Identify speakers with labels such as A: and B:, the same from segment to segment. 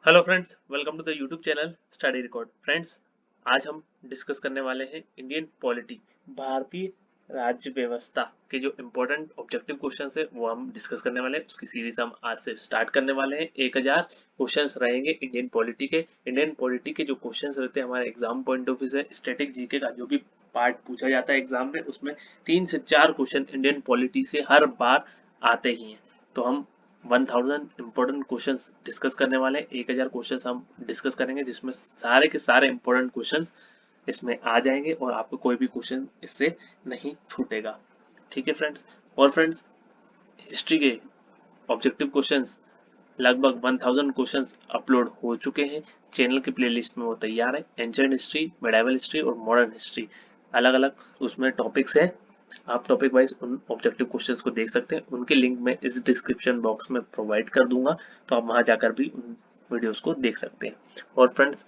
A: Hello friends, welcome to the YouTube channel study record. Friends, आज हम discuss करने वाले हैं इंडियन पॉलिटी, भारतीय राज्य व्यवस्था के जो इम्पोर्टेंट ऑब्जेक्टिव क्वेश्चंस है वो हम डिस्कस करने वाले हैं। उसकी सीरीज हम आज से स्टार्ट करने वाले हैं। 1000 क्वेश्चंस रहेंगे इंडियन पॉलिटी के। इंडियन पॉलिटी के जो क्वेश्चंस रहते हैं हमारे एग्जाम पॉइंट ऑफ व्यू से, स्टैटिक जीके का जो भी पार्ट पूछा जाता है एग्जाम में, उसमें 3 से 4 क्वेश्चन इंडियन पॉलिटी से हर बार आते ही हैं। तो हम 1000 इम्पोर्टेंट क्वेश्चंस डिस्कस करने वाले हैं। 1000 क्वेश्चंस हम डिस्कस करेंगे जिसमें सारे के सारे इम्पोर्टेंट क्वेश्चंस इसमें आ जाएंगे और आपको कोई भी क्वेश्चन इससे नहीं छूटेगा। ठीक है फ्रेंड्स। और फ्रेंड्स, हिस्ट्री के ऑब्जेक्टिव क्वेश्चंस लगभग 1000 क्वेश्चंस अपलोड हो चुके हैं चैनल की प्लेलिस्ट में, वो तैयार है। एंशिएंट हिस्ट्री, मिडाइवल हिस्ट्री और मॉडर्न हिस्ट्री, अलग अलग उसमें टॉपिक्स हैं। आप टॉपिक वाइज उन ऑब्जेक्टिव क्वेश्चंस को देख सकते हैं। उनके लिंक मैं इस डिस्क्रिप्शन बॉक्स में प्रोवाइड कर दूंगा, तो आप वहां जाकर भी उन वीडियोस को देख सकते हैं। और फ्रेंड्स,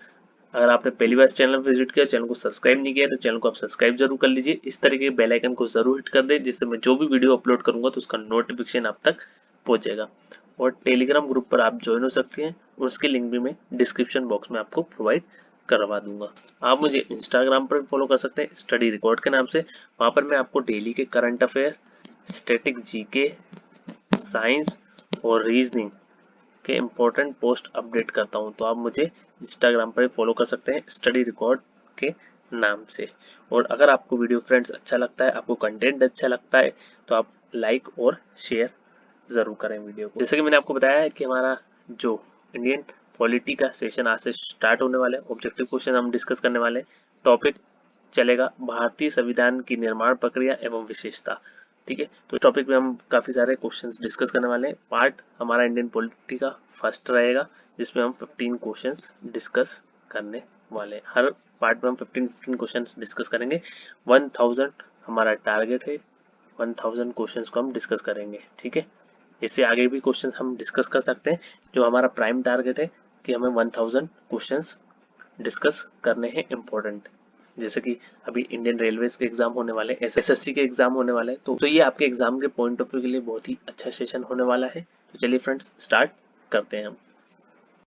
A: अगर आपने पहली बार चैनल विजिट किया, चैनल को सब्सक्राइब नहीं किया, तो चैनल को आप सब्सक्राइब जरूर कर लीजिए। इस तरीके के बेल आइकन को जरूर हिट कर दे, जिससे मैं जो भी वीडियो अपलोड करूंगा तो उसका नोटिफिकेशन आप तक पहुंचेगा। और टेलीग्राम ग्रुप पर आप ज्वाइन हो सकती हैं, उसके लिंक भी मैं डिस्क्रिप्शन बॉक्स में आपको प्रोवाइड करवा दूंगा। आप मुझे इंस्टाग्राम पर फॉलो कर सकते हैं स्टडी रिकॉर्ड के नाम से। वहां पर मैं आपको डेली के current affair, static GK, science और रीजनिंग के इम्पोर्टेंट पोस्ट अपडेट करता हूं। तो आप मुझे इंस्टाग्राम पर फॉलो कर सकते हैं स्टडी रिकॉर्ड के नाम से। और अगर आपको वीडियो फ्रेंड्स अच्छा लगता है, आपको कंटेंट अच्छा लगता है, तो आप लाइक और शेयर जरूर करें वीडियो को। जैसे कि मैंने आपको बताया है कि हमारा जो इंडियन पॉलिटी का सेशन आज से स्टार्ट होने वाला है। ऑब्जेक्टिव क्वेश्चन हम डिस्कस करने वाले हैं। टॉपिक चलेगा भारतीय संविधान की निर्माण प्रक्रिया एवं विशेषता। ठीक है, तो इस टॉपिक में हम काफी सारे क्वेश्चंस डिस्कस करने वाले हैं। पार्ट हमारा इंडियन पॉलिटी का फर्स्ट रहेगा, जिसमें हम 15 क्वेश्चंस डिस्कस करने वाले हैं। हर पार्ट में हम 15 क्वेश्चंस डिस्कस करेंगे। 1000 हमारा टारगेट है, 1000 क्वेश्चंस को हम डिस्कस करेंगे। ठीक है, इससे आगे भी क्वेश्चन हम डिस्कस कर सकते हैं। जो हमारा प्राइम टारगेट है कि हमें 1000 क्वेश्चंस डिस्कस करने हैं इम्पोर्टेंट। जैसे कि अभी इंडियन रेलवेज के एग्जाम होने वाले, एसएससी के एग्जाम होने वाले हैं, तो ये आपके एग्जाम के पॉइंट ऑफ व्यू के लिए बहुत ही अच्छा सेशन होने वाला है। तो चलिए फ्रेंड्स, स्टार्ट करते हैं हम।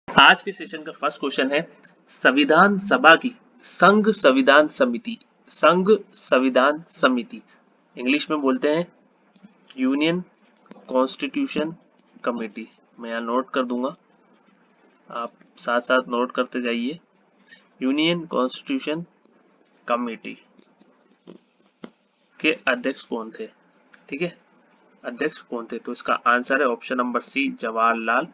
A: आज के सेशन का फर्स्ट क्वेश्चन है, संविधान सभा की संघ संविधान समिति, संघ संविधान समिति इंग्लिश में बोलते हैं यूनियन कॉन्स्टिट्यूशन कमेटी। मैं यहाँ नोट कर दूंगा, आप साथ साथ नोट करते जाइए। यूनियन कॉन्स्टिट्यूशन कमेटी के अध्यक्ष कौन थे? ठीक है, अध्यक्ष कौन थे? तो इसका आंसर है option number C, Jawaharlal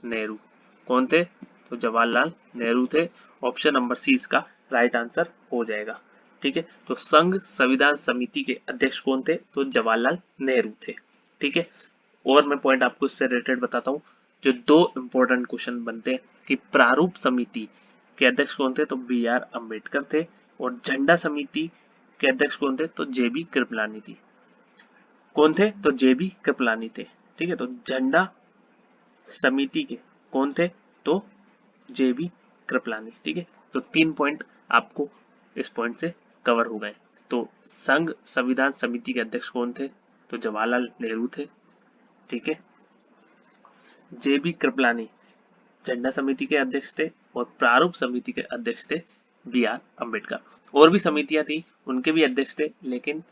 A: Nehru. कौन थे? तो जवाहरलाल नेहरू थे। ऑप्शन नंबर सी इसका राइट आंसर हो जाएगा। ठीक है, तो संघ संविधान समिति के अध्यक्ष कौन थे? तो जवाहरलाल नेहरू थे। ठीक है, और मैं पॉइंट आपको इससे रिलेटेड बताता हूँ। जो दो इंपॉर्टेंट क्वेश्चन बनते हैं कि प्रारूप समिति के अध्यक्ष कौन थे? तो बी आर अम्बेडकर थे। और झंडा समिति के अध्यक्ष कौन थे? तो जे बी कृपलानी थी। कौन थे? तो जे बी कृपलानी थे। ठीक है, तो झंडा समिति के कौन थे? तो जे बी कृपलानी। ठीक है, तो 3 पॉइंट आपको इस पॉइंट से कवर हो गए। तो संघ संविधान समिति के अध्यक्ष कौन थे? तो जवाहरलाल नेहरू थे। ठीक है, जे बी कृपलानी झंडा समिति के अध्यक्ष थे और प्रारूप समिति के अध्यक्ष थे बी आर अम्बेडकर। और भी समितियां थी, उनके भी अध्यक्ष थे, लेकिन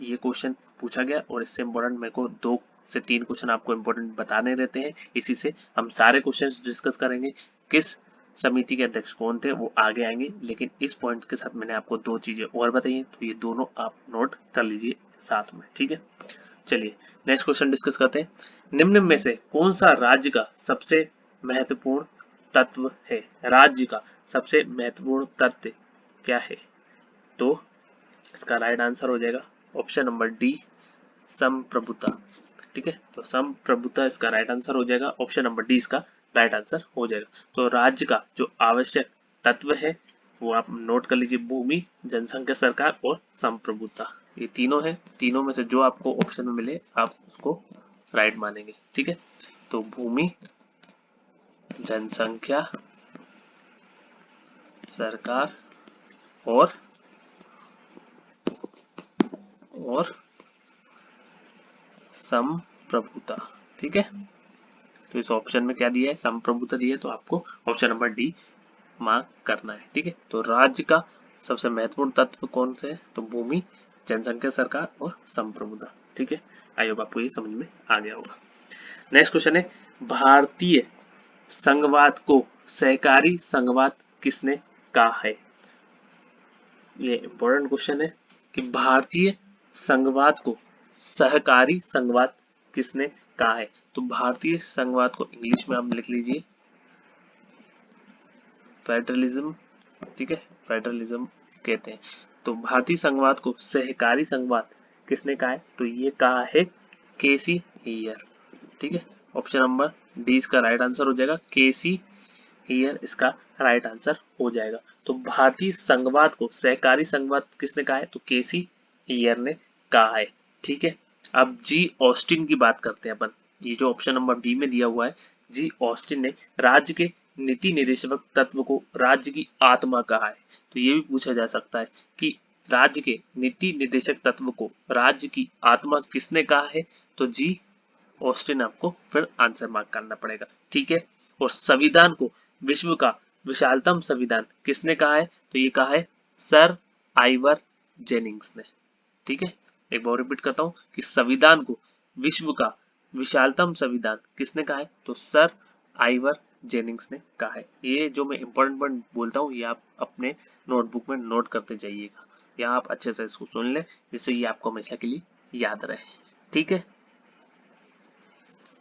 A: ये क्वेश्चन पूछा गया और इससे इम्पोर्टेंट मेरे को 2 से 3 क्वेश्चन आपको इम्पोर्टेंट बताने रहते हैं। इसी से हम सारे क्वेश्चंस डिस्कस करेंगे। किस समिति के अध्यक्ष कौन थे वो आगे आएंगे, लेकिन इस पॉइंट के साथ मैंने आपको 2 चीजें और बताई हैं, तो ये दोनों आप नोट कर लीजिए साथ में। ठीक है, चलिए नेक्स्ट क्वेश्चन डिस्कस करते हैं। निम्न में से कौन सा राज्य का सबसे महत्वपूर्ण तत्व है? राज्य का सबसे महत्वपूर्ण तत्व क्या है? तो इसका राइट आंसर हो जाएगा ऑप्शन नंबर डी, संप्रभुता। ठीक है, तो संप्रभुता इसका राइट आंसर हो जाएगा। ऑप्शन नंबर डी इसका राइट आंसर हो जाएगा। तो राज्य का जो आवश्यक तत्व है वो आप नोट कर लीजिए, भूमि, जनसंख्या, सरकार और संप्रभुता। ये तीनों है, तीनों में से जो आपको ऑप्शन में मिले आप उसको राइट मानेंगे। ठीक है, तो भूमि, जनसंख्या, सरकार और संप्रभुता। ठीक है, तो इस ऑप्शन में क्या दिया है, संप्रभुता दिया है, तो आपको ऑप्शन नंबर डी मार्क करना है। ठीक है, तो राज्य का सबसे महत्वपूर्ण तत्व कौन से है, तो भूमि, जनसंख्या, सरकार और संप्रभुता। ठीक है, आई होप आपको ये समझ में आ गया होगा। नेक्स्ट क्वेश्चन है, भारतीय संघवाद को सहकारी संघवाद किसने कहा है। ये इंपॉर्टेंट क्वेश्चन है कि भारतीय संघवाद को सहकारी संघवाद किसने कहा है। तो भारतीय संघवाद को इंग्लिश में आप लिख लीजिए फेडरलिज्म। ठीक है, फेडरलिज्म कहते हैं। तो भारतीय संघवाद को सहकारी संघवाद किसने कहा है, तो ये कहा है केसी हियर। ठीक है, ऑप्शन नंबर डी इसका राइट आंसर हो जाएगा, केसी हियर इसका राइट आंसर हो जाएगा। तो भारतीय संघवाद को सहकारी संघवाद किसने कहा है, तो केसी हियर ने कहा है। ठीक है, अब जी ऑस्टिन की बात करते हैं अपन। ये जो ऑप्शन नंबर बी में दिया हुआ है, जी ऑस्टिन ने राज्य के नीति निर्देशक तत्व को राज्य की आत्मा कहा है। तो ये भी पूछा जा सकता है कि राज्य के नीति निर्देशक तत्व को राज्य की आत्मा किसने कहा है, तो जी ऑस्टिन आपको फिर आंसर मार्क करना पड़ेगा। ठीक है, और संविधान को विश्व का विशालतम संविधान किसने कहा है, तो ये कहा है सर आइवर जेनिंग्स ने। ठीक है, एक बार रिपीट करता हूं कि संविधान को विश्व का विशालतम संविधान किसने कहा है, तो सर आइवर जेनिंग्स ने कहा है। ये जो मैं इंपॉर्टेंट पॉइंट बोलता हूँ ये आप अपने नोटबुक में नोट करते जाइएगा, या आप अच्छे से इसको सुन लें जिससे ये आपको हमेशा के लिए याद रहे। ठीक है,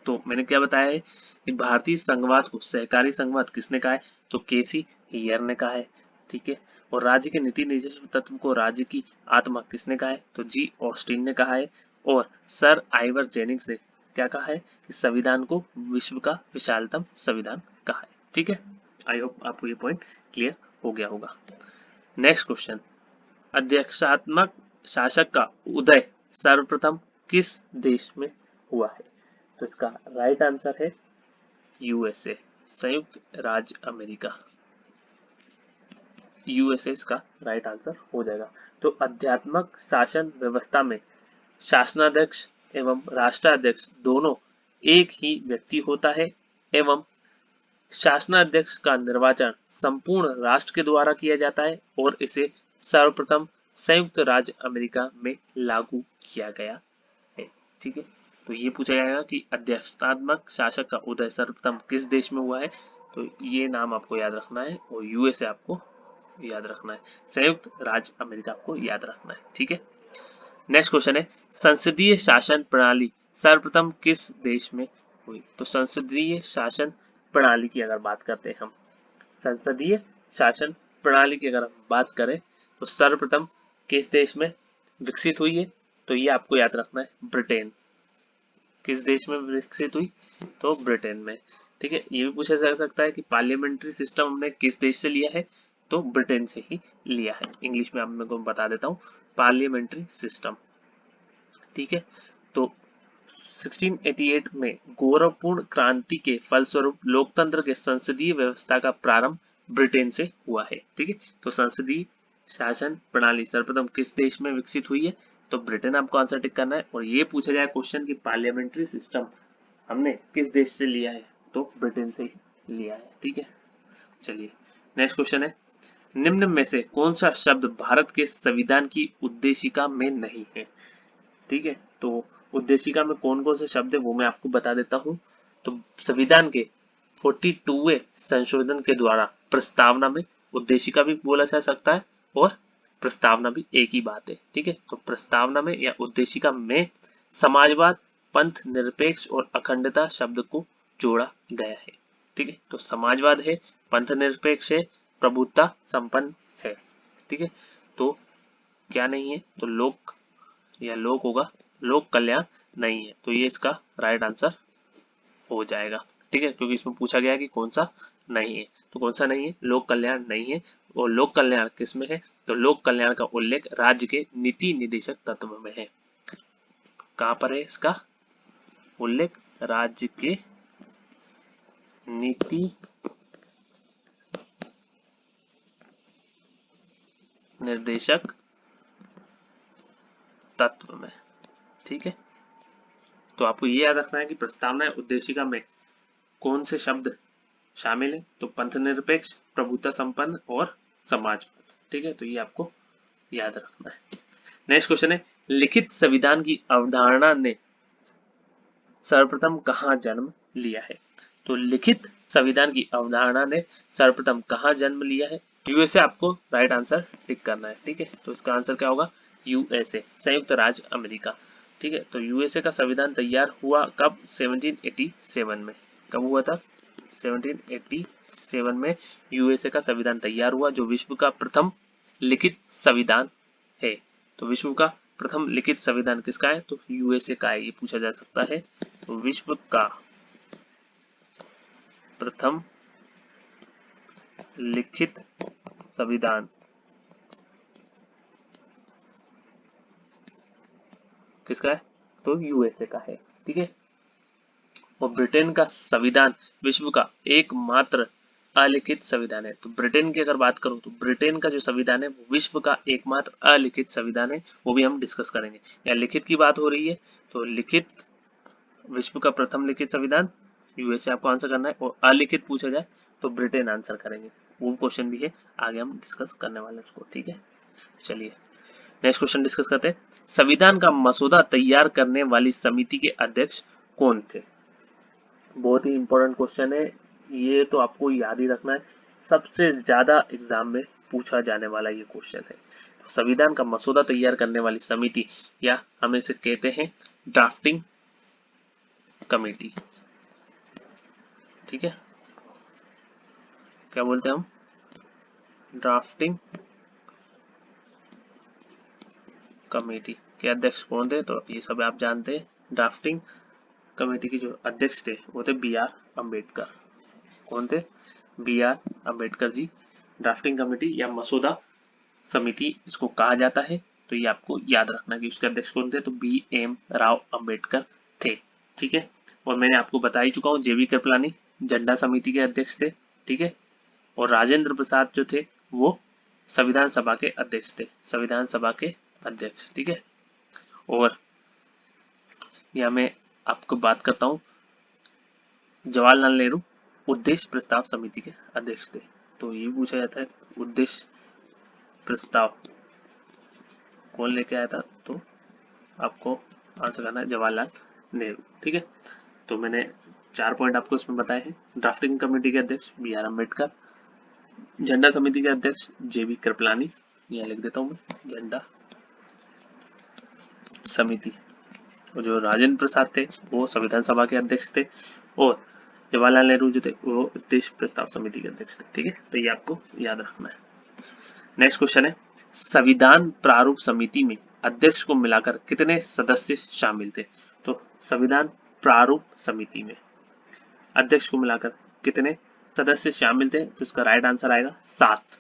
A: तो मैंने क्या बताया है कि भारतीय संघवाद को सहकारी संघवाद किसने कहा है, तो केसी हियर ने कहा है। ठीक है, और राज्य के नीति निर्देशक तत्व को राज्य की आत्मा किसने कहा है, तो जी ऑस्टिन ने कहा है। और सर आइवर जेनिंग्स ने क्या कहा है कि संविधान को विश्व का विशालतम संविधान कहा है। ठीक है, आई होप आपको ये पॉइंट क्लियर हो गया होगा। नेक्स्ट क्वेश्चन, अध्यक्षात्मक शासक का उदय सर्वप्रथम किस देश में हुआ है, तो इसका राइट आंसर है यूएसए, संयुक्त राज्य अमेरिका। यूएसए इसका राइट आंसर हो जाएगा। तो अध्यात्मक शासन व्यवस्था में शासनाध्यक्ष एवं राष्ट्राध्यक्ष दोनों एक ही व्यक्ति होता है एवं शासनाध्यक्ष का निर्वाचन संपूर्ण राष्ट्र के द्वारा किया जाता है और इसे सर्वप्रथम संयुक्त राज्य अमेरिका में लागू किया गया है। ठीक है, तो ये पूछा जाएगा कि अध्यक्षतात्मक शासक का उदय सर्वप्रथम किस देश में हुआ है, तो ये नाम आपको याद रखना है और यूएसए आपको याद रखना है, संयुक्त राज्य अमेरिका आपको याद रखना है। ठीक है, नेक्स्ट क्वेश्चन है, संसदीय शासन प्रणाली सर्वप्रथम किस देश में हुई, तो संसदीय शासन प्रणाली की अगर बात करते हैं हम, संसदीय शासन प्रणाली की अगर हम बात करें तो सर्वप्रथम किस देश में विकसित हुई है, तो ये आपको याद रखना है ब्रिटेन। किस देश में विकसित हुई, तो ब्रिटेन में। ठीक है, ये भी पूछा जा सकता है कि पार्लियामेंट्री सिस्टम हमने किस देश से लिया है, तो ब्रिटेन से ही लिया है। इंग्लिश में आपको बता देता हूँ, पार्लियामेंट्री सिस्टम। ठीक है, तो 1688 में गौरवपूर्ण क्रांति के फलस्वरूप लोकतंत्र के संसदीय व्यवस्था का प्रारंभ ब्रिटेन से हुआ है। ठीक है, तो संसदीय शासन प्रणाली सर्वप्रथम किस देश में विकसित हुई है, तो ब्रिटेन आपको आंसर टिक करना है। और ये पूछा जाए क्वेश्चन की पार्लियामेंट्री सिस्टम हमने किस देश से लिया है, तो ब्रिटेन से ही लिया है। ठीक है, चलिए नेक्स्ट क्वेश्चन है, निम्न में से कौन सा शब्द भारत के संविधान की उद्देशिका में नहीं है। ठीक है, तो उद्देशिका में कौन कौन से शब्द है वो मैं आपको बता देता हूँ। तो संविधान के 42वें संशोधन के द्वारा प्रस्तावना में उद्देशिका भी बोला जा सकता है और प्रस्तावना भी एक ही बात है। ठीक है, तो प्रस्तावना में या उद्देशिका में समाजवाद, पंथ निरपेक्ष और अखंडता शब्द को जोड़ा गया है। ठीक है, तो समाजवाद है, पंथ निरपेक्ष है, प्रभुत्ता संपन्न है। ठीक है, तो क्या नहीं है, तो लोक या लोक होगा, लोक कल्याण नहीं है, तो ये इसका राइट आंसर हो जाएगा। ठीक है, क्योंकि इसमें पूछा गया है कि कौन सा नहीं है, तो कौन सा नहीं है, लोक कल्याण नहीं है। और लोक कल्याण किस में है, तो लोक कल्याण का उल्लेख राज्य के नीति निदेशक तत्व में है। कहां पर है इसका उल्लेख, राज्य के नीति निर्देशक तत्व में। ठीक है, तो आपको ये याद रखना है कि प्रस्तावना उद्देशिका में कौन से शब्द शामिल है? तो पंथ निरपेक्ष, प्रभुता संपन्न और समाजवाद। ठीक है, तो ये आपको याद रखना है। नेक्स्ट क्वेश्चन है, लिखित संविधान की अवधारणा ने सर्वप्रथम कहाँ जन्म लिया है? तो लिखित संविधान की अवधारणा ने सर्वप्रथम कहाँ जन्म लिया है? यूएसए आपको राइट आंसर टिक करना है। ठीक है, तो इसका आंसर क्या होगा? यूएसए, संयुक्त राज्य अमेरिका। ठीक है, तो यूएसए का संविधान तैयार हुआ कब? 1787 में। कब हुआ था? 1787 में यूएसए का संविधान तैयार हुआ, जो विश्व का प्रथम लिखित संविधान है। तो विश्व का प्रथम लिखित संविधान किसका है? तो यूएसए का है, ये पूछा जा सकता है। तो विश्व का प्रथम लिखित संविधान किसका है? तो यूएसए का है। ठीक है, और ब्रिटेन का संविधान विश्व का एकमात्र अलिखित संविधान है। तो ब्रिटेन की अगर बात करूं तो ब्रिटेन का जो संविधान है वो विश्व का एकमात्र अलिखित संविधान है, वो भी हम डिस्कस करेंगे। या लिखित की बात हो रही है तो लिखित, विश्व का प्रथम लिखित संविधान यूएसए आपको आंसर करना है, और अलिखित पूछा जाए तो ब्रिटेन आंसर करेंगे। वो क्वेश्चन भी है, आगे हम डिस्कस करने वाले हैं उसको। ठीक है, चलिए नेक्स्ट क्वेश्चन डिस्कस करते हैं। संविधान का मसौदा तैयार करने वाली समिति के अध्यक्ष कौन थे? बहुत ही इंपॉर्टेंट क्वेश्चन है, ये तो आपको याद ही रखना है। सबसे ज्यादा एग्जाम में पूछा जाने वाला ये क्वेश्चन है। संविधान का मसौदा तैयार करने वाली समिति, या हम इसे कहते हैं ड्राफ्टिंग कमेटी। ठीक है, क्या बोलते हैं हम? ड्राफ्टिंग कमेटी के अध्यक्ष कौन थे? तो ये सब आप जानते हैं। ड्राफ्टिंग कमेटी के जो अध्यक्ष थे वो थे बी आर अम्बेडकर। कौन थे? B R Ambedkar ji. Drafting committee या मसौदा समिति इसको कहा जाता है। तो ये आपको याद रखना कि उसके अध्यक्ष कौन थे? तो बी एम राव अम्बेडकर थे। ठीक है, और मैंने आपको बता ही चुका हूँ, जेबी कृपलानी झंडा समिति के अध्यक्ष थे। ठीक है, और राजेंद्र प्रसाद जो थे वो संविधान सभा के अध्यक्ष थे, संविधान सभा के अध्यक्ष। ठीक है, और यहाँ मैं आपको बात करता हूँ, जवाहरलाल नेहरू उद्देश्य प्रस्ताव समिति के अध्यक्ष थे। तो ये पूछा जाता है उद्देश्य प्रस्ताव कौन लेके आया था? तो आपको आंसर करना है जवाहरलाल नेहरू। ठीक है, तो मैंने 4 पॉइंट आपको इसमें बताए हैं। ड्राफ्टिंग कमेटी के अध्यक्ष बी आर अम्बेडकर, झंडा समिति के अध्यक्ष जेबी कृपलानी, यहाँ लिख देता हूँ मैं, झंडा समिति, और जो राजेंद्र प्रसाद थे वो संविधान सभा के अध्यक्ष थे, और जवाहरलाल नेहरू जो थे वो उद्देश्य प्रस्ताव समिति के अध्यक्ष थे। ठीक है, तो ये आपको याद रखना है। नेक्स्ट क्वेश्चन है, संविधान प्रारूप समिति में अध्यक्ष को मिलाकर कितने सदस्य शामिल थे? तो संविधान प्रारूप समिति में अध्यक्ष को मिलाकर कितने सदस्य शामिल थे? तो इसका राइट आंसर आएगा 7।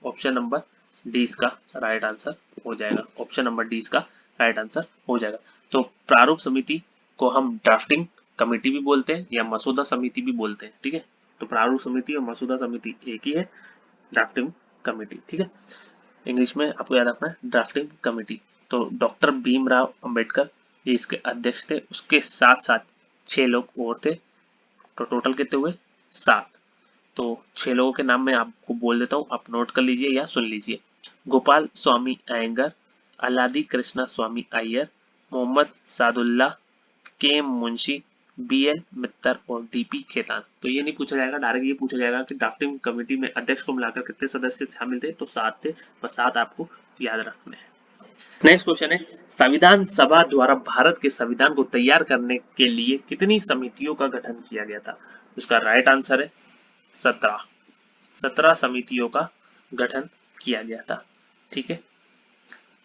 A: ऑप्शन नंबर डी इसका राइट आंसर हो जाएगा। ऑप्शन नंबर डी इसका राइट आंसर हो जाएगा। तो प्रारूप समिति को हम ड्राफ्टिंग कमेटी भी बोलते हैं या मसौदा समिति भी बोलते हैं। ठीक है, तो प्रारूप समिति और मसौदा समिति एक ही है, ड्राफ्टिंग कमेटी। ठीक है, इंग्लिश में आपको याद रखना है ड्राफ्टिंग कमेटी। तो डॉक्टर भीमराव अंबेडकर जी इसके अध्यक्ष थे, उसके साथ साथ 6 लोग और थे। तो टोटल कितने हुए? 7। तो 6 लोगों के नाम मैं आपको बोल देता हूँ, आप नोट कर लीजिए या सुन लीजिए। गोपाल स्वामी अयंगर, अलादी कृष्णा स्वामी अय्यर, मोहम्मद सादुल्ला, के एम मुंशी, बी एल मित्तर और डीपी खेतान। तो ये नहीं पूछा जाएगा, डायरेक्ट ये पूछा जाएगा कि ड्राफ्टिंग कमेटी में अध्यक्ष को मिलाकर कितने सदस्य शामिल थे? तो 7 थे, बस 7 आपको याद रखने हैं। नेक्स्ट क्वेश्चन है, संविधान सभा द्वारा भारत के संविधान को तैयार करने के लिए कितनी समितियों का गठन किया गया था? उसका राइट आंसर है 17। 17 समितियों का गठन किया गया था। ठीक है,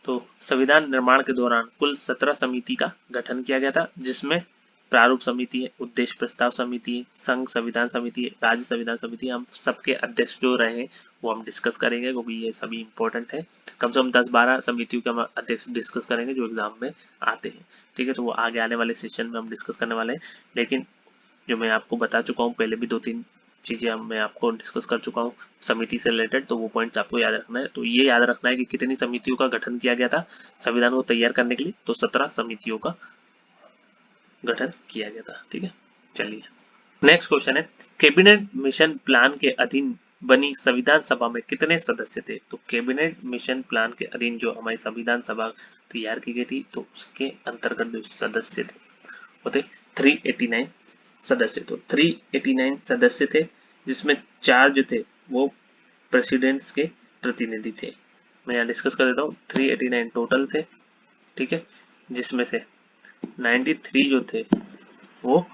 A: तो संविधान निर्माण के दौरान कुल 17 समिति का गठन किया गया था, जिसमें प्रारूप समिति है, उद्देश्य प्रस्ताव समिति है, संघ संविधान समिति है, राज्य संविधान समिति है। हम सबके अध्यक्ष जो रहे हैं वो हम डिस्कस करेंगे, क्योंकि ये सभी इंपॉर्टेंट है। कम से कम 10-12 समितियों के हम अध्यक्ष डिस्कस करेंगे जो एग्जाम में आते हैं। ठीक है, तो वो आगे आने वाले सेशन में हम डिस्कस करने वाले हैं। लेकिन जो मैं आपको बता चुका हूँ पहले भी 2-3 चीजें मैं आपको डिस्कस कर चुका हूँ समिति से रिलेटेड, तो वो पॉइंट्स आपको याद रखना है। तो ये याद रखना है कि कितनी समितियों का गठन किया गया था संविधान को तैयार करने के लिए? तो 17 समितियों का गठन किया गया था। ठीक है, चलिए नेक्स्ट क्वेश्चन है, कैबिनेट मिशन प्लान के अधीन बनी संविधान सभा में कितने सदस्य थे? तो कैबिनेट मिशन प्लान के अधीन जो हमारी संविधान सभा तैयार की गई थी, तो उसके अंतर्गत जो सदस्य थे वो थे 389 सदस्य। तो 389 सदस्य थे, जिसमें 4 जो थे वो प्रेसिडेंट्स के प्रतिनिधि थे। मैं यहाँ डिस्कस कर देता हूँ, 389 टोटल थे, ठीक है, जिसमें से 93 जो थे वो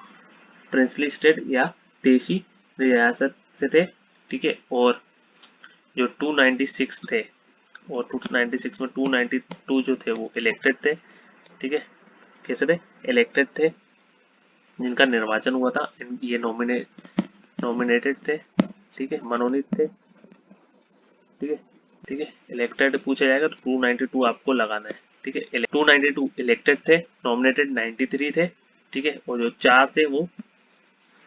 A: प्रिंसली स्टेट या देशी रियासत से थे, ठीक है, और जो 296 थे, और 296 में 292 जो थे वो इलेक्टेड थे, ठीक है, कैसे थे? इलेक्टेड थे, जिनका निर्वाचन हुआ था। ये नॉमिनेटेड थे, ठीक है, मनोनीत थे, ठीक है, ठीक है, इलेक्टेड पूछा जाएगा तो 292 आपको लगाना है, ठीक है। 292 इलेक्टेड थे, नॉमिनेटेड 93 थे, ठीक है, और जो 4 थे वो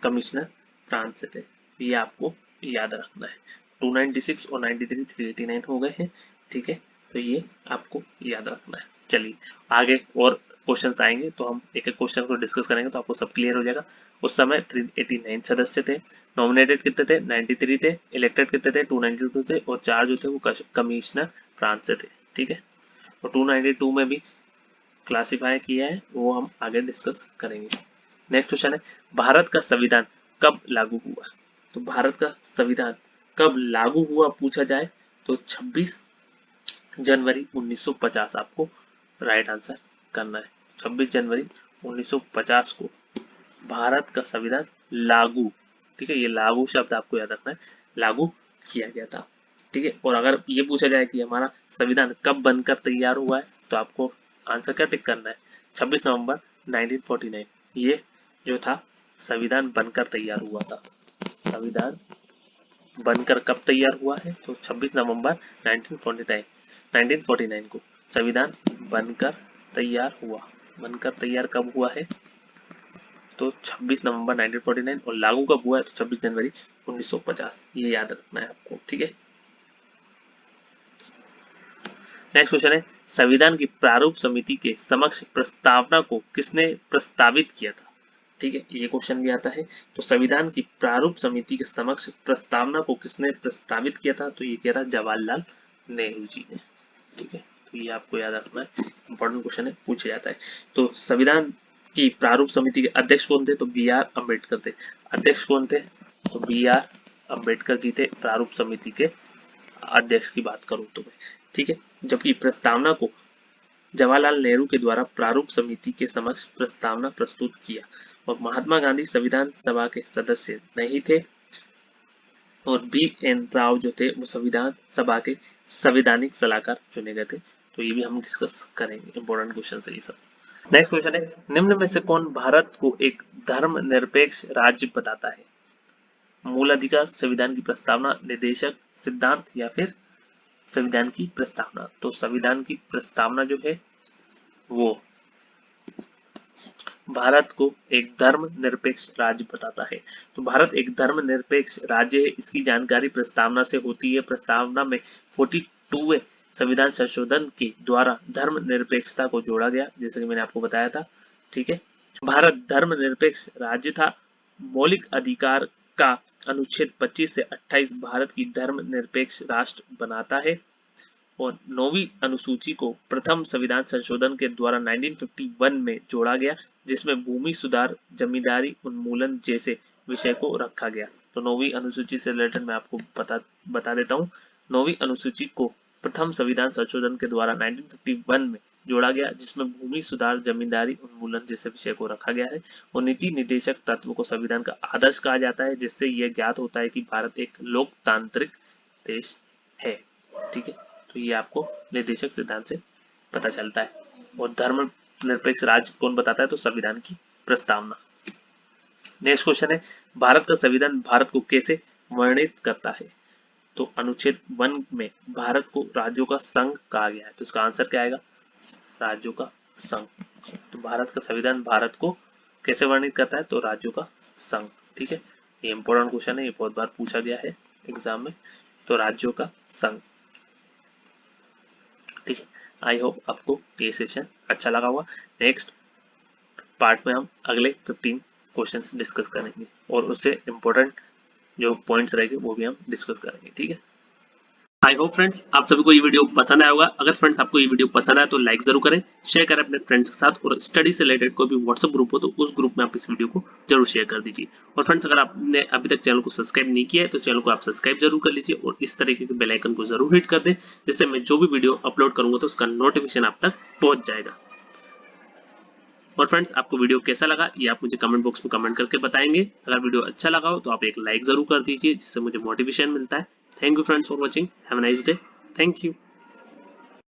A: कमिश्नर फ्रांस से थे। ये आपको याद रखना है। 296 और 93 389 हो गए हैं, ठीक है, तो ये आपको याद रखना है। चलिए आगे और क्वेश्चंस आएंगे तो हम एक एक क्वेश्चन को डिस्कस करेंगे तो आपको सब क्लियर हो जाएगा। उस समय 389 सदस्य थे, नॉमिनेटेड कितने थे? 93 थे, इलेक्टेड कितने थे? 292 थे, और 4 जो थे वो कमिश्नर फ्रांस से थे, ठीक है। और 292 में भी क्लासिफाई किया है, वो हम आगे डिस्कस करेंगे। नेक्स्ट क्वेश्चन है, भारत का संविधान कब लागू हुआ? तो भारत का संविधान कब लागू हुआ पूछा जाए तो 26 जनवरी 1950 आपको राइट आंसर करना है। 26 जनवरी 1950 को भारत का संविधान लागू, ठीक है, ये लागू शब्द आपको याद रखना है, लागू किया गया था, ठीक है। और अगर ये पूछा जाए कि हमारा संविधान कब बनकर तैयार हुआ है तो आपको आंसर क्या टिक करना है? 26 नवंबर 1949, ये जो था संविधान बनकर तैयार हुआ था। संविधान बनकर कब तैयार हुआ है? तो 26 नवंबर 1949 को संविधान बनकर तैयार हुआ। बनकर तैयार कब हुआ है? तो 26 नवंबर 1949, और लागू कब हुआ है? तो 26 जनवरी 1950। ये याद रखना है आपको, ठीक है। नेक्स्ट क्वेश्चन है, संविधान की प्रारूप समिति के समक्ष प्रस्तावना को किसने प्रस्तावित किया था? ठीक है, ये क्वेश्चन भी आता है। तो संविधान की प्रारूप समिति के समक्ष प्रस्तावना को किसने प्रस्तावित किया था? तो ये कह रहा जवाहरलाल नेहरू जी ने, ठीक है। तो ये आपको याद रखना है, इंपॉर्टेंट क्वेश्चन है, पूछा जाता है। तो संविधान की प्रारूप समिति के अध्यक्ष कौन थे? तो बी आर अम्बेडकर थे। अध्यक्ष कौन थे? तो बी आर अम्बेडकर जी थे प्रारूप समिति के अध्यक्ष की बात करूं तो मैं, ठीक है। जबकि प्रस्तावना को जवाहरलाल नेहरू के द्वारा प्रारूप समिति के समक्ष प्रस्तावना प्रस्तुत किया, और महात्मा गांधी संविधान सभा के सदस्य नहीं थे, और बी एन राव जो थे वो संविधान सभा के संवैधानिक सलाहकार चुने गए थे। तो ये भी हम डिस्कस करेंगे, इंपॉर्टेंट क्वेश्चन है ये सब। नेक्स्ट क्वेश्चन है, निम्न में से कौन भारत को एक धर्मनिरपेक्ष राज्य बताता है? मूल अधिकार, संविधान की प्रस्तावना, निर्देशक सिद्धांत, या फिर संविधान की प्रस्तावना? तो संविधान की प्रस्तावना जो है वो भारत को एक धर्मनिरपेक्ष राज्य बताता है। तो भारत एक धर्मनिरपेक्ष राज्य है, इसकी जानकारी प्रस्तावना से होती है। प्रस्तावना में 42वें संविधान संशोधन के द्वारा धर्मनिरपेक्षता को जोड़ा गया, जैसे कि मैंने आपको बताया था, ठीक है। भारत धर्मनिरपेक्ष राज्य था। मौलिक अधिकार का अनुच्छेद 25 से 28 भारत की धर्मनिरपेक्ष राष्ट्र बनाता है, और 9वीं अनुसूची को प्रथम संविधान संशोधन के द्वारा 1951 में जोड़ा गया, जिसमें भूमि सुधार, जमींदारी उन्मूलन जैसे विषय को रखा गया। तो 9वीं अनुसूची से रिलेटेड मैं आपको बता देता हूँ। 9वीं अनुसूची को प्रथम संविधान संशोधन के द्वारा 1951 में जोड़ा गया, जिसमें भूमि सुधार, जमींदारी उन्मूलन जैसे विषय को रखा गया है, और नीति निर्देशक तत्व को संविधान का आदर्श कहा जाता है, जिससे यह ज्ञात होता है कि भारत एक लोकतांत्रिक देश है, ठीक है। तो ये आपको निर्देशक सिद्धांत से पता चलता है। और धर्म निरपेक्ष राज्य कौन बताता है? तो संविधान की प्रस्तावना। नेक्स्ट क्वेश्चन है, भारत का संविधान भारत को कैसे वर्णित करता है? तो अनुच्छेद 1 में भारत को राज्यों का संघ कहा गया है, तो इसका आंसर क्या आएगा? राज्यों का संघ। तो भारत का संविधान भारत को कैसे वर्णित करता है? तो राज्यों का संघ, ठीक है। ये इंपॉर्टेंट क्वेश्चन है, ये बहुत बार पूछा गया है एग्जाम में। तो राज्यों का संघ, ठीक है। आई होप आपको ये सेशन अच्छा लगा होगा। नेक्स्ट पार्ट में हम अगले 15 क्वेश्चंस डिस्कस करेंगे और उससे इम्पोर्टेंट जो पॉइंट्स रहेंगे वो भी हम डिस्कस करेंगे। ठीक है, आई होप फ्रेंड्स आप सभी को ये वीडियो पसंद आया होगा। अगर फ्रेंड्स आपको ये वीडियो पसंद आया तो लाइक जरूर करें, शेयर करें अपने फ्रेंड्स के साथ, और स्टडी से रिलेटेड कोई भी व्हाट्सएप ग्रुप हो तो उस ग्रुप में आप इस वीडियो को जरूर शेयर कर दीजिए। और फ्रेंड्स अगर आपने अभी तक चैनल को सब्सक्राइब नहीं किया है तो चैनल को आप सब्सक्राइब जरूर कर लीजिए और इस तरीके के बेल आइकन को जरूर हिट कर दें, जिससे मैं जो भी वीडियो अपलोड करूंगा तो उसका नोटिफिकेशन आप तक पहुंच जाएगा। और फ्रेंड्स आपको वीडियो कैसा लगा ये आप मुझे कमेंट बॉक्स में कमेंट करके बताएंगे। अगर वीडियो अच्छा लगा हो तो आप एक लाइक जरूर कर दीजिए, जिससे मुझे मोटिवेशन मिलता है। Thank you friends for watching, have a nice day, thank you.